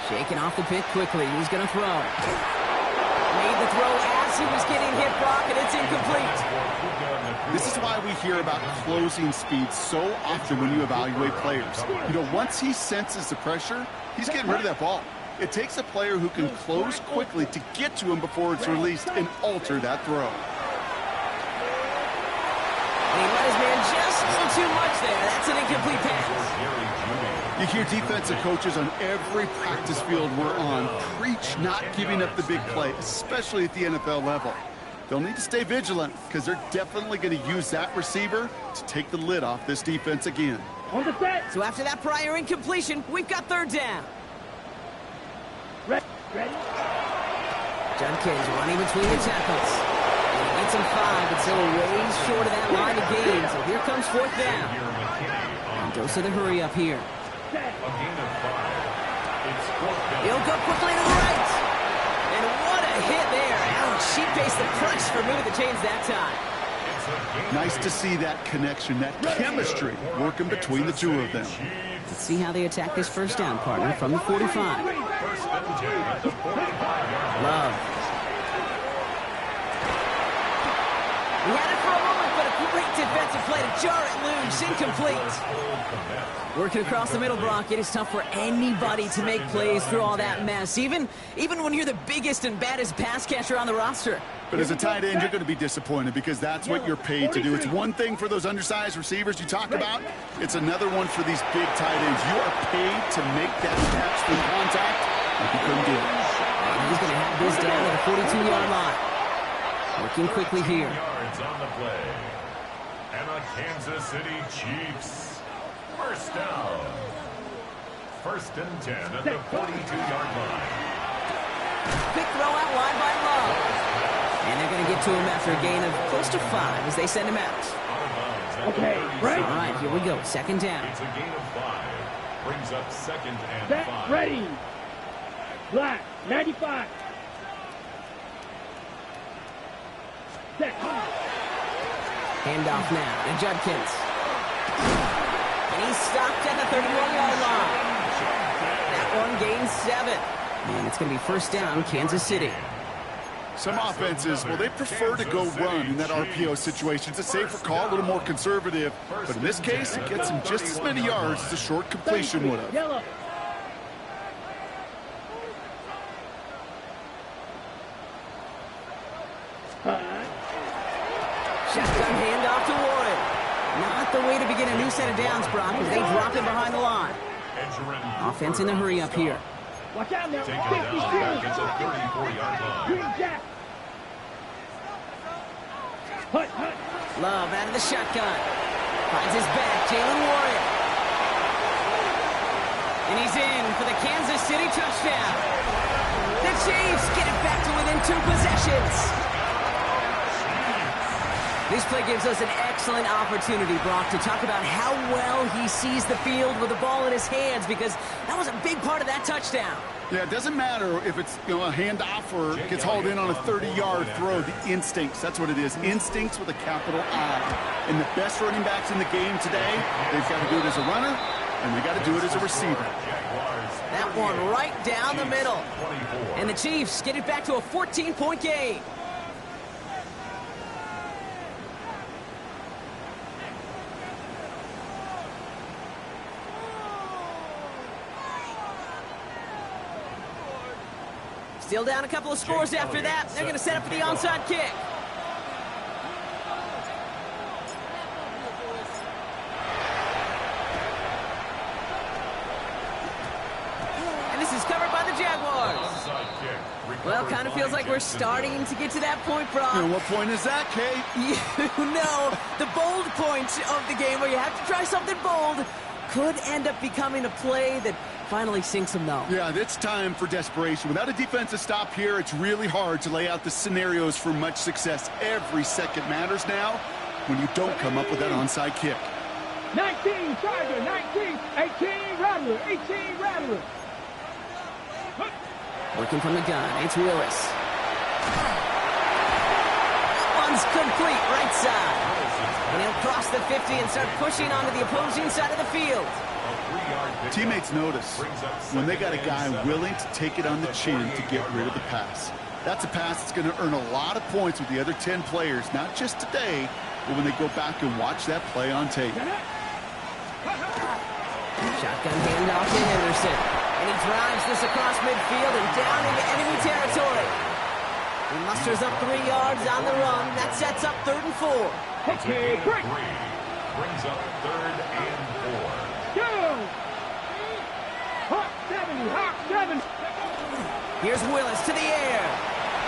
[SPEAKER 1] Shaking off the pick quickly. He's going to throw. Made the throw as he was getting hit, Brock, and it's incomplete.
[SPEAKER 4] This is why we hear about closing speed so often when you evaluate players. You know, once he senses the pressure, he's getting rid of that ball. It takes a player who can close quickly to get to him before it's released and alter that throw.
[SPEAKER 1] And he let his man just a little too much there. That's an incomplete pass.
[SPEAKER 4] You hear defensive coaches on every practice field we're on preach not giving up the big play, especially at the NFL level. They'll need to stay vigilant because they're definitely going to use that receiver to take the lid off this defense again.
[SPEAKER 3] On the set.
[SPEAKER 1] So after that prior incompletion, we've got 3rd down.
[SPEAKER 3] Ready.
[SPEAKER 1] Judkins running between the tackles. And he gets him 5, but still ways short of that line of gain. So here comes 4th down. And goes to the hurry up here.
[SPEAKER 2] A gain of 5. It's 4th down.
[SPEAKER 1] He'll go quickly to the right. And what a hit there. Ouch, she faced the price for moving the chains that time.
[SPEAKER 4] Nice to see that connection, that chemistry working between the 2 of them.
[SPEAKER 1] Let's see how they attack this 1st down, partner, from the 45.
[SPEAKER 2] 1st and 10 at the 45-yard line.
[SPEAKER 1] Love. We had it for a moment, but a great defensive play to jar it loose. Incomplete. Working across the middle, Brock, it is tough for anybody to make plays through all that mess, even when you're the biggest and baddest pass catcher on the roster.
[SPEAKER 4] But as a tight end, you're going to be disappointed because that's what you're paid to do. It's one thing for those undersized receivers you talk about. It's another one for these big tight ends. You are paid to make that catch through contact, and you couldn't do it.
[SPEAKER 1] And he's going to have this down at the 42-yard line. Working quickly here.
[SPEAKER 2] Yards on the play. And the Kansas City Chiefs. 1st down. 1st and 10 at the 42-yard line.
[SPEAKER 1] Quick throw out wide by Love. And they're going to get to him after a gain of close to 5 as they send him out.
[SPEAKER 3] Okay, right.
[SPEAKER 1] All right, here we go. 2nd down.
[SPEAKER 2] It's a gain of 5. Brings up 2nd and
[SPEAKER 3] Set.
[SPEAKER 2] 5.
[SPEAKER 3] Ready. Black. 95. Set.
[SPEAKER 1] Handoff now to Judkins. And he's stopped at the 31-yard line. That one gains 7. And it's going to be 1st down, Kansas City.
[SPEAKER 4] Some offenses, well, they prefer to go run in that RPO situation. It's a safer call, a little more conservative. But in this case, it gets him just as many yards as a short completion would have.
[SPEAKER 3] Yellow.
[SPEAKER 1] Shotgun handoff to Warren. Not the way to begin a new set of downs, Brock, as they drop him behind the line. Offense in the hurry up here.
[SPEAKER 3] Watch out now.
[SPEAKER 2] Taken down back at the 34-yard line.
[SPEAKER 3] Green Jack. Hut, hut.
[SPEAKER 1] Love out of the shotgun. Finds his back, Jalen Warrior. And he's in for the Kansas City touchdown. The Chiefs get it back to within 2 possessions. This play gives us an excellent opportunity, Brock, to talk about how well he sees the field with the ball in his hands, because that was a big part of that touchdown.
[SPEAKER 4] Yeah, it doesn't matter if it's a handoff or gets hauled in on a 30-yard throw. The instincts, that's what it is. Instincts with a capital I. And the best running backs in the game today, they've got to do it as a runner, and they got to do it as a receiver.
[SPEAKER 1] That one right down the middle. And the Chiefs get it back to a 14-point game. Still down a couple of scores after that. They're going to set up for the onside kick. And this is covered by the Jaguars. Well, kind of feels like we're starting to get to that point, Brock.
[SPEAKER 4] And what point is that, Kate?
[SPEAKER 1] You know, the bold point of the game where you have to try something bold could end up becoming a play that finally sinks them, though.
[SPEAKER 4] Yeah, it's time for desperation. Without a defensive stop here, it's really hard to lay out the scenarios for much success. Every second matters now when you don't come up with that onside kick.
[SPEAKER 3] 19, Charger, 19, 18, Rattler, 18, Rattler.
[SPEAKER 1] Working from the gun, it's Willis. One's complete, right side. And he'll cross the 50 and start pushing onto the opposing side of the field.
[SPEAKER 4] Teammates notice when they got a guy willing to take it on the chin to get rid of the pass. That's a pass that's going to earn a lot of points with the other 10 players, not just today, but when they go back and watch that play on tape.
[SPEAKER 1] Shotgun handoff to Henderson. And he drives this across midfield and down into enemy territory. He musters up 3 yards on the run. That sets up 3rd and 4.
[SPEAKER 3] Okay, break.
[SPEAKER 2] Brings up 3rd and 4.
[SPEAKER 3] Go! Hawk 70, Hawk 70.
[SPEAKER 1] Here's Willis to the air.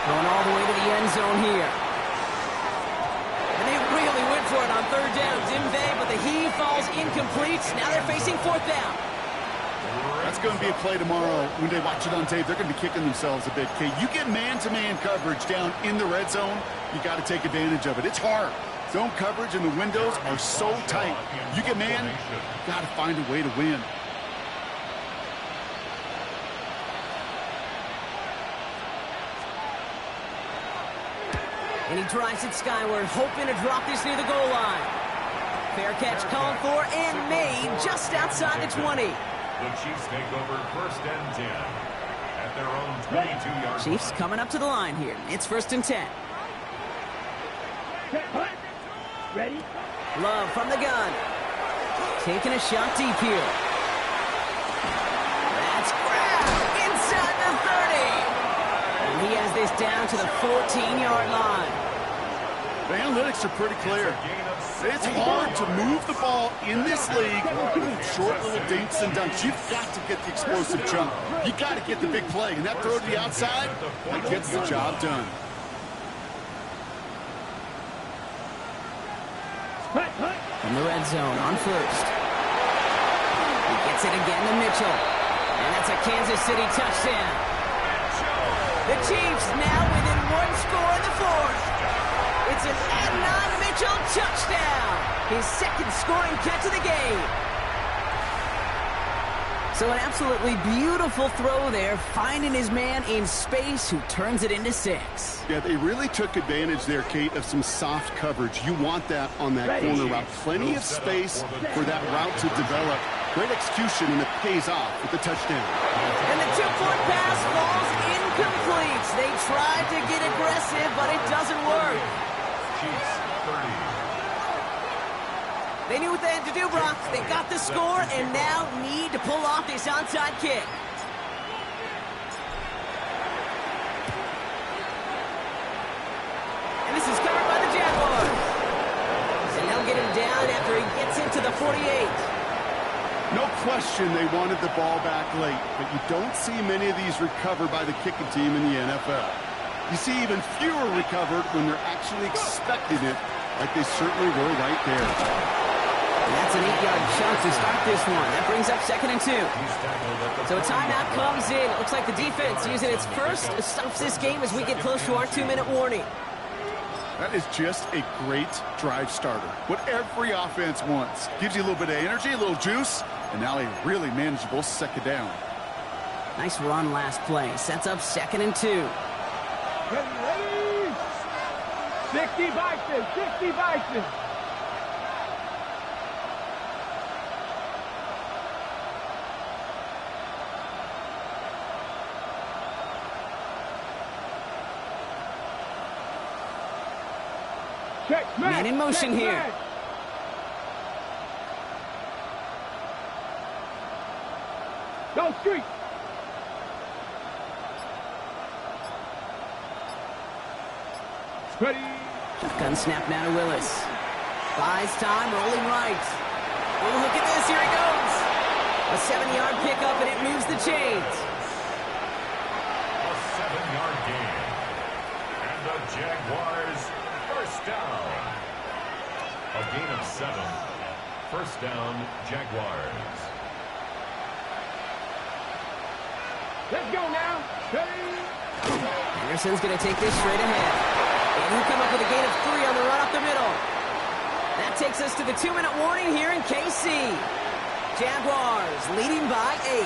[SPEAKER 1] Going all the way to the end zone here. And they really went for it on 3rd down, didn't they? But the heave falls incomplete. Now they're facing 4th down.
[SPEAKER 4] That's going to be a play tomorrow. When they watch it on tape, they're going to be kicking themselves a bit. Okay, you get man-to-man coverage down in the red zone, you got to take advantage of it. It's hard. Zone coverage and the windows are so tight. You get man, you got to find a way to win.
[SPEAKER 1] And he drives it skyward, hoping to drop this near the goal line. Fair catch called for and made just outside the 20.
[SPEAKER 2] The Chiefs take over 1st and 10 at their own 22-yard line.
[SPEAKER 1] Chiefs coming up to the line here. It's 1st and 10.
[SPEAKER 3] Ready?
[SPEAKER 1] Love from the gun. Taking a shot deep here. That's grabbed inside the 30. And he has this down to the 14-yard line.
[SPEAKER 4] The analytics are pretty clear. It's hard to move the ball in this league with short little dinks and dunks. You've got to get the explosive jump. You got to get the big play. And that throw to the outside, that gets the job done.
[SPEAKER 1] From the red zone on 1st. He gets it again to Mitchell. And that's a Kansas City touchdown. The Chiefs now within 1 score in the 4th. It's an Adnan Mitchell touchdown. His 2nd scoring catch of the game. So an absolutely beautiful throw there, finding his man in space who turns it into 6.
[SPEAKER 4] Yeah, they really took advantage there, Kate, of some soft coverage. You want that on that corner route. Plenty of space for that route to develop. Great execution, and it pays off with the touchdown.
[SPEAKER 1] And the 2-point pass falls incomplete. They tried to get aggressive, but it doesn't work.
[SPEAKER 2] Chiefs 30.
[SPEAKER 1] They knew what they had to do, Brock. They got the score and now need to pull off this onside kick. And this is covered by the Jaguars. And they'll get him down after he gets into the 48.
[SPEAKER 4] No question they wanted the ball back late, but you don't see many of these recovered by the kicking team in the NFL. You see even fewer recovered when they're actually expecting it, like they certainly were right there.
[SPEAKER 1] And that's an 8-yard chunk to start this one. That brings up 2nd and 2. So a timeout comes in. It looks like the defense using its first stops this game as we get close to our 2-minute warning.
[SPEAKER 4] That is just a great drive starter. What every offense wants. Gives you a little bit of energy, a little juice, and now a really manageable 2nd down.
[SPEAKER 1] Nice run last play. Sets up 2nd and 2.
[SPEAKER 3] Ready? 60 Bison, 60 Bison. Check,
[SPEAKER 1] Man in motion here.
[SPEAKER 3] man. Go street. Ready.
[SPEAKER 1] Gun snap now to Willis. Buys time, rolling right. Oh, look at this. Here he goes. A 7-yard pickup, and it moves the chains.
[SPEAKER 2] A 7-yard gain. And the Jaguars, first down. A gain of 7. First down, Jaguars.
[SPEAKER 3] Let's go now. Ready.
[SPEAKER 1] Anderson's going to take this straight ahead. And he'll come up with a gain of 3 on the run up the middle. That takes us to the 2-minute warning here in KC. Jaguars leading by 8.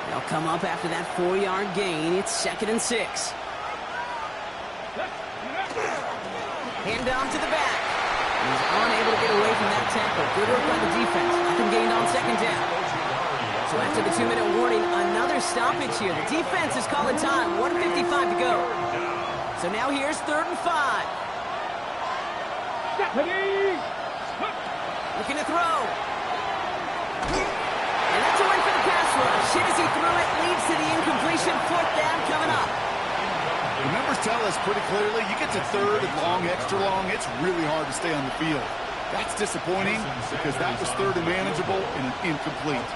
[SPEAKER 1] They'll come up after that 4-yard gain. It's 2nd and 6. Hand down to the back. He's unable to get away from that tackle. Good work by the defense. Nothing gained on 2nd down. So after the 2-minute warning, another stoppage here. The defense is calling time. 1:55 to go. So now here's 3rd and 5. Looking to throw. And that's a win for the pass rush. Hit as he threw it, leads to the incompletion. 4th down coming up.
[SPEAKER 4] The numbers tell us pretty clearly, you get to 3rd and long, extra long, it's really hard to stay on the field. That's disappointing because that was 3rd and manageable and an incomplete.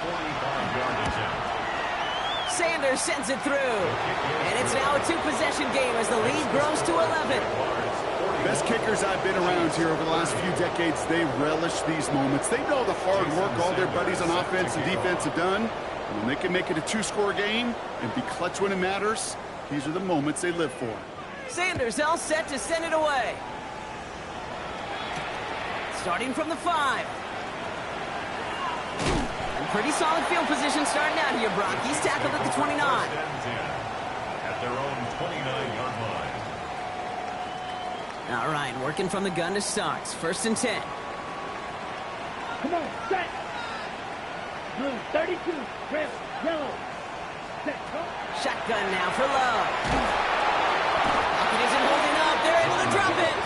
[SPEAKER 1] Sanders sends it through. And it's now a 2-possession game as the lead grows to 11.
[SPEAKER 4] Best kickers I've been around here over the last few decades, they relish these moments. They know the hard work all their buddies on offense and defense have done. And when they can make it a 2-score game and be clutch when it matters, these are the moments they live for.
[SPEAKER 1] Sanders all set to send it away. Starting from the 5. And pretty solid field position starting out here, Brock. He's tackled at the 29.
[SPEAKER 2] At their own 29-yard line.
[SPEAKER 1] All right, working from the gun to start. 1st and 10.
[SPEAKER 3] Come on, set. Blue, 32. Red, yellow. Set, go.
[SPEAKER 1] Shotgun now for Love. Pocket isn't holding up. They're able to drop it.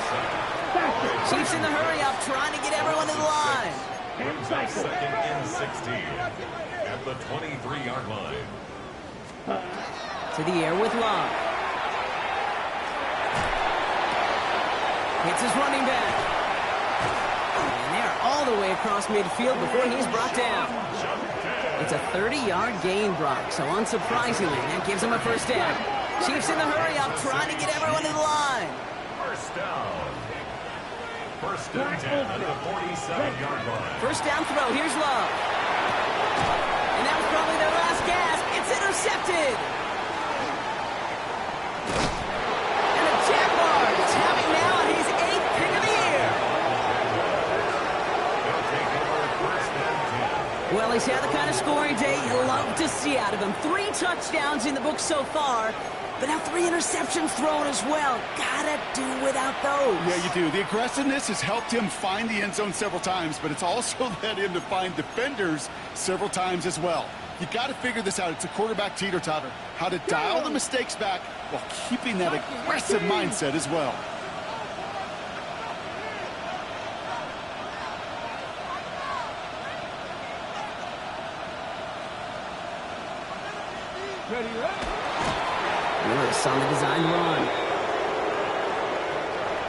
[SPEAKER 1] Chiefs in the hurry up, trying to get everyone to the line.
[SPEAKER 2] Brings up 2nd and 16 at the 23-yard line.
[SPEAKER 1] To the air with Love. Hits his running back. And they're all the way across midfield before he's brought down. It's a 30-yard gain, Brock, so unsurprisingly, that gives him a 1st down. Chiefs in the hurry up, trying to get everyone to the line.
[SPEAKER 2] First down. 1st and 10 at the 47-yard line.
[SPEAKER 1] 1st down throw, here's Love. And that was probably their last gasp. It's intercepted. And the Jaguars have it now on his 8th pick of the year.
[SPEAKER 2] They'll take over 1st and 10.
[SPEAKER 1] Well, he's had the kind of scoring day you love to see out of him. 3 touchdowns in the book so far, but now 3 interceptions thrown as well. Gotta do without those.
[SPEAKER 4] Yeah, you do. The aggressiveness has helped him find the end zone several times, but it's also led him to find defenders several times as well. You got to figure this out. It's a quarterback teeter-totter. How to dial the mistakes back while keeping that aggressive mindset as well.
[SPEAKER 3] Ready, ready.
[SPEAKER 1] Lewis on the designed run.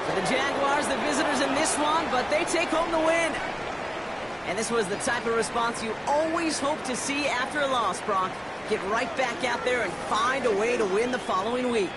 [SPEAKER 1] So the Jaguars, the visitors in this one, but they take home the win. And this was the type of response you always hope to see after a loss, Brock. Get right back out there and find a way to win the following week.